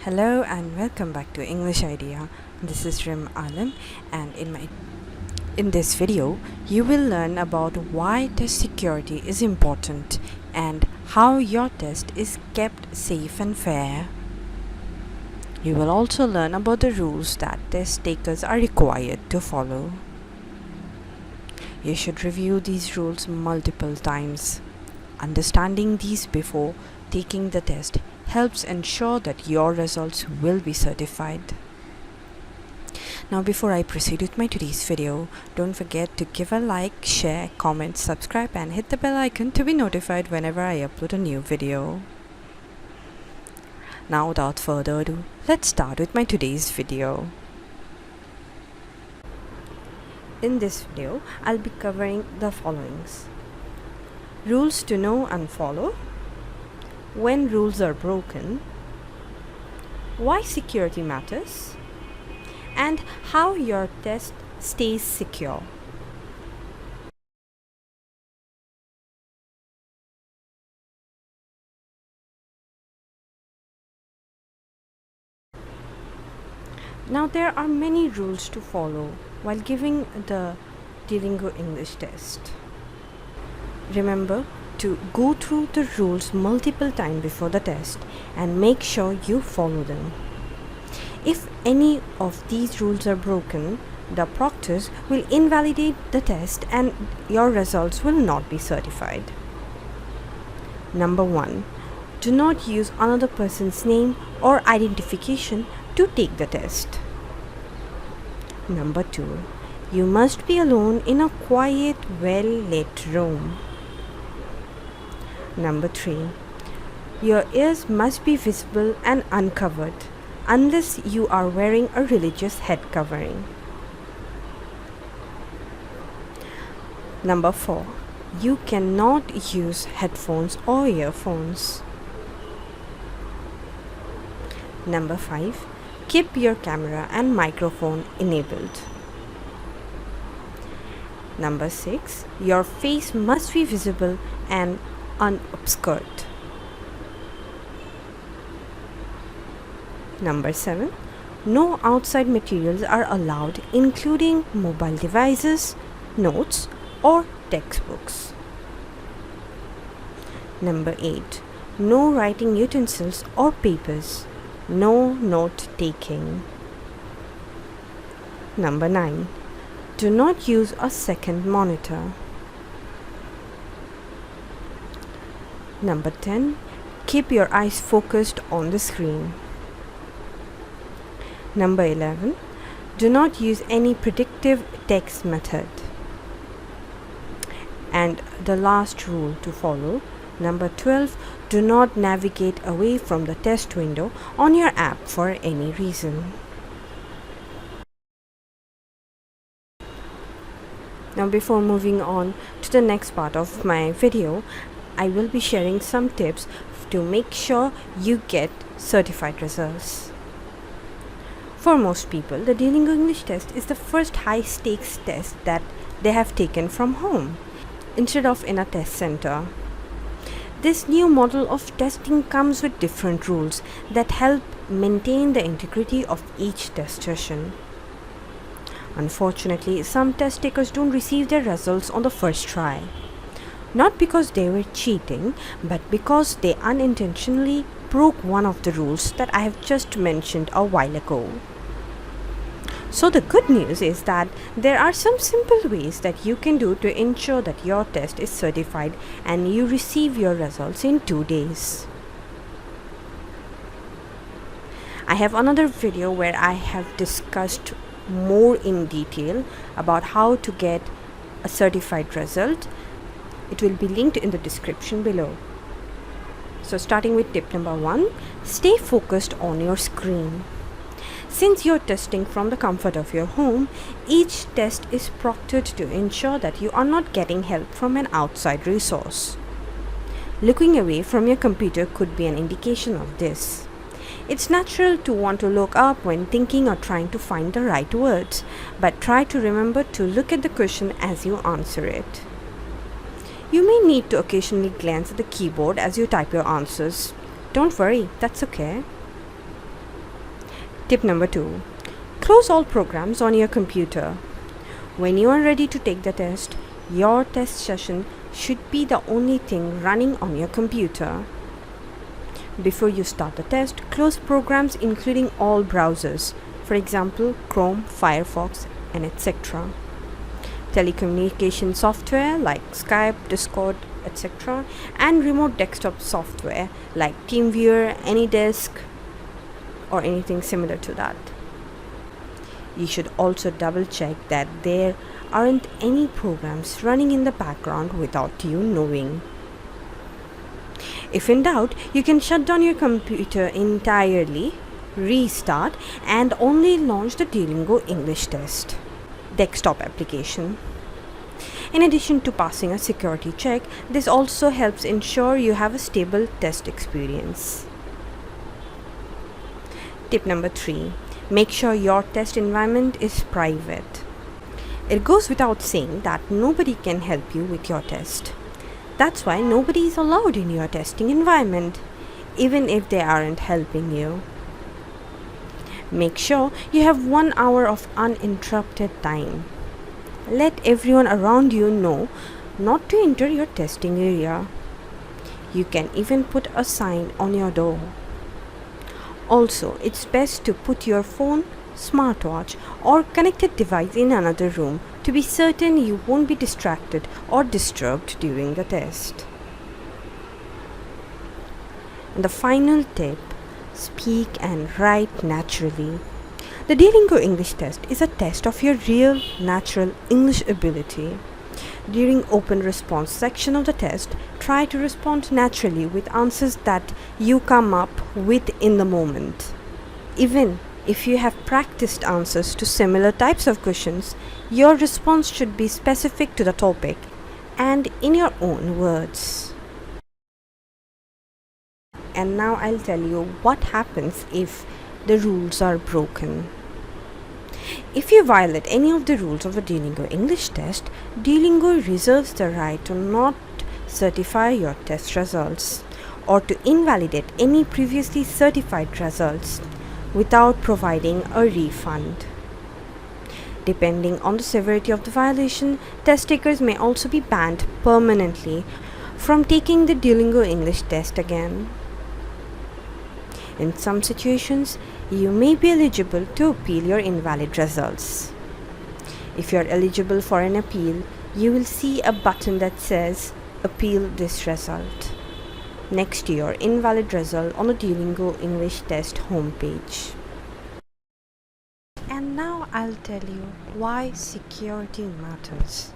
Hello and welcome back to English Idea. This is Rim Alam, and in this video you will learn about why test security is important and how your test is kept safe and fair. You will also learn about the rules that test takers are required to follow. You should review these rules multiple times. Understanding these before taking the test helps ensure that your results will be certified. Now, before I proceed with my today's video, don't forget to give a like, share, comment, subscribe and hit the bell icon to be notified whenever I upload a new video. Now, without further ado, let's start with my today's video. In this video, I'll be covering the followings: rules to know and follow, when rules are broken, why security matters, and how your test stays secure. Now, there are many rules to follow while giving the Duolingo English test. Remember to go through the rules multiple times before the test and make sure you follow them. If any of these rules are broken, the proctors will invalidate the test and your results will not be certified. Number 1. Do not use another person's name or identification to take the test. Number 2. You must be alone in a quiet, well-lit room. Number 3. Your ears must be visible and uncovered unless you are wearing a religious head covering. Number 4. You cannot use headphones or earphones. Number 5. Keep your camera and microphone enabled. Number 6. Your face must be visible and unobscured. Number 7. No outside materials are allowed, including mobile devices, notes, or textbooks. Number 8. No writing utensils or papers. No note taking. Number 9. Do not use a second monitor. Number 10. Keep your eyes focused on the screen. Number 11. Do not use any predictive text method. And the last rule to follow, number 12. Do not navigate away from the test window on your app for any reason. Now, before moving on to the next part of my video, I will be sharing some tips to make sure you get certified results. For most people, the Duolingo English test is the first high-stakes test that they have taken from home instead of in a test center. This new model of testing comes with different rules that help maintain the integrity of each test session. Unfortunately, some test takers don't receive their results on the first try. Not because they were cheating, but because they unintentionally broke one of the rules that I have just mentioned a while ago. So the good news is that there are some simple ways that you can do to ensure that your test is certified and you receive your results in 2 days. I have another video where I have discussed more in detail about how to get a certified result. It will be linked in the description below. So starting with tip number 1, stay focused on your screen. Since you're testing from the comfort of your home, each test is proctored to ensure that you are not getting help from an outside resource. Looking away from your computer could be an indication of this. It's natural to want to look up when thinking or trying to find the right words, but try to remember to look at the question as you answer it. You may need to occasionally glance at the keyboard as you type your answers. Don't worry, that's okay. Tip number 2. Close all programs on your computer. When you are ready to take the test, your test session should be the only thing running on your computer. Before you start the test, close programs including all browsers, for example, Chrome, Firefox, and etc. Telecommunication software like Skype, Discord, etc. and remote desktop software like TeamViewer, AnyDesk, or anything similar to that. You should also double check that there aren't any programs running in the background without you knowing. If in doubt, you can shut down your computer entirely, restart, and only launch the Duolingo English test desktop application. In addition to passing a security check, this also helps ensure you have a stable test experience. Tip number 3. Make sure your test environment is private. It goes without saying that nobody can help you with your test. That's why nobody is allowed in your testing environment, even if they aren't helping you. Make sure you have 1 hour of uninterrupted time. Let everyone around you know not to enter your testing area. You can even put a sign on your door. Also, it's best to put your phone, smartwatch, or connected device in another room to be certain you won't be distracted or disturbed during the test. And the final tip, speak and write naturally. The Duolingo English test is a test of your real, natural English ability. During open response section of the test, try to respond naturally with answers that you come up with in the moment. Even if you have practiced answers to similar types of questions, your response should be specific to the topic and in your own words. And now I'll tell you what happens if the rules are broken. If you violate any of the rules of the Duolingo English test, Duolingo reserves the right to not certify your test results or to invalidate any previously certified results without providing a refund. Depending on the severity of the violation, test takers may also be banned permanently from taking the Duolingo English test again. In some situations, you may be eligible to appeal your invalid results. If you are eligible for an appeal, you will see a button that says "Appeal this result" next to your invalid result on the Duolingo English test homepage. And now I'll tell you why security matters.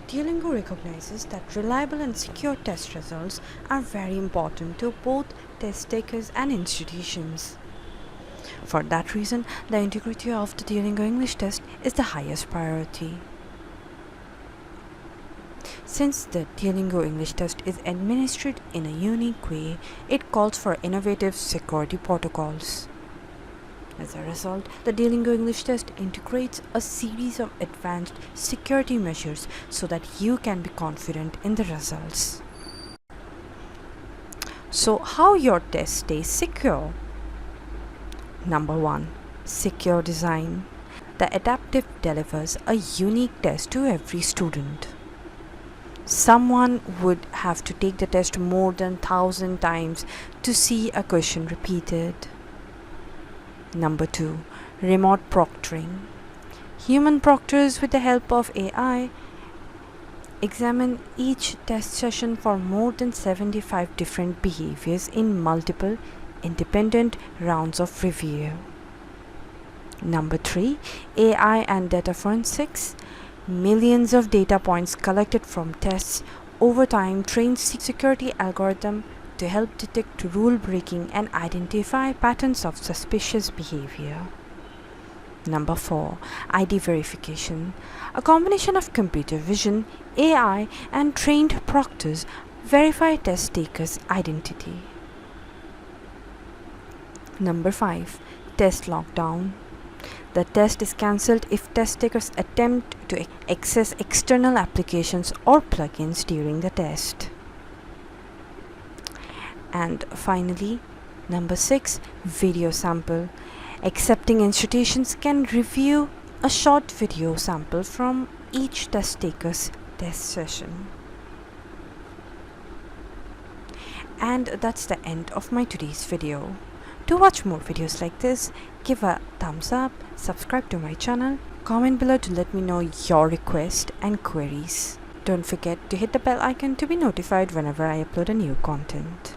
Duolingo recognizes that reliable and secure test results are very important to both test takers and institutions. For that reason, the integrity of the Duolingo English test is the highest priority. Since the Duolingo English test is administered in a unique way, it calls for innovative security protocols. As a result, the Duolingo English test integrates a series of advanced security measures so that you can be confident in the results. So, how your test stays secure? Number 1. Secure design. The adaptive delivers a unique test to every student. Someone would have to take the test more than 1,000 times to see a question repeated. Number 2. Remote proctoring. Human proctors, with the help of AI, examine each test session for more than 75 different behaviors in multiple independent rounds of review. Number 3. AI and data forensics. Millions of data points collected from tests over time train security algorithm to help detect rule breaking and identify patterns of suspicious behavior. Number 4. ID verification. A combination of computer vision, AI, and trained proctors verify test takers' identity. Number 5. Test lockdown. The test is cancelled if test takers attempt to access external applications or plugins during the test. And finally, Number 6, video sample. Accepting institutions can review a short video sample from each test taker's test session. And that's the end of my today's video. To watch more videos like this, give a thumbs up, subscribe to my channel, comment below to let me know your requests and queries. Don't forget to hit the bell icon to be notified whenever I upload a new content.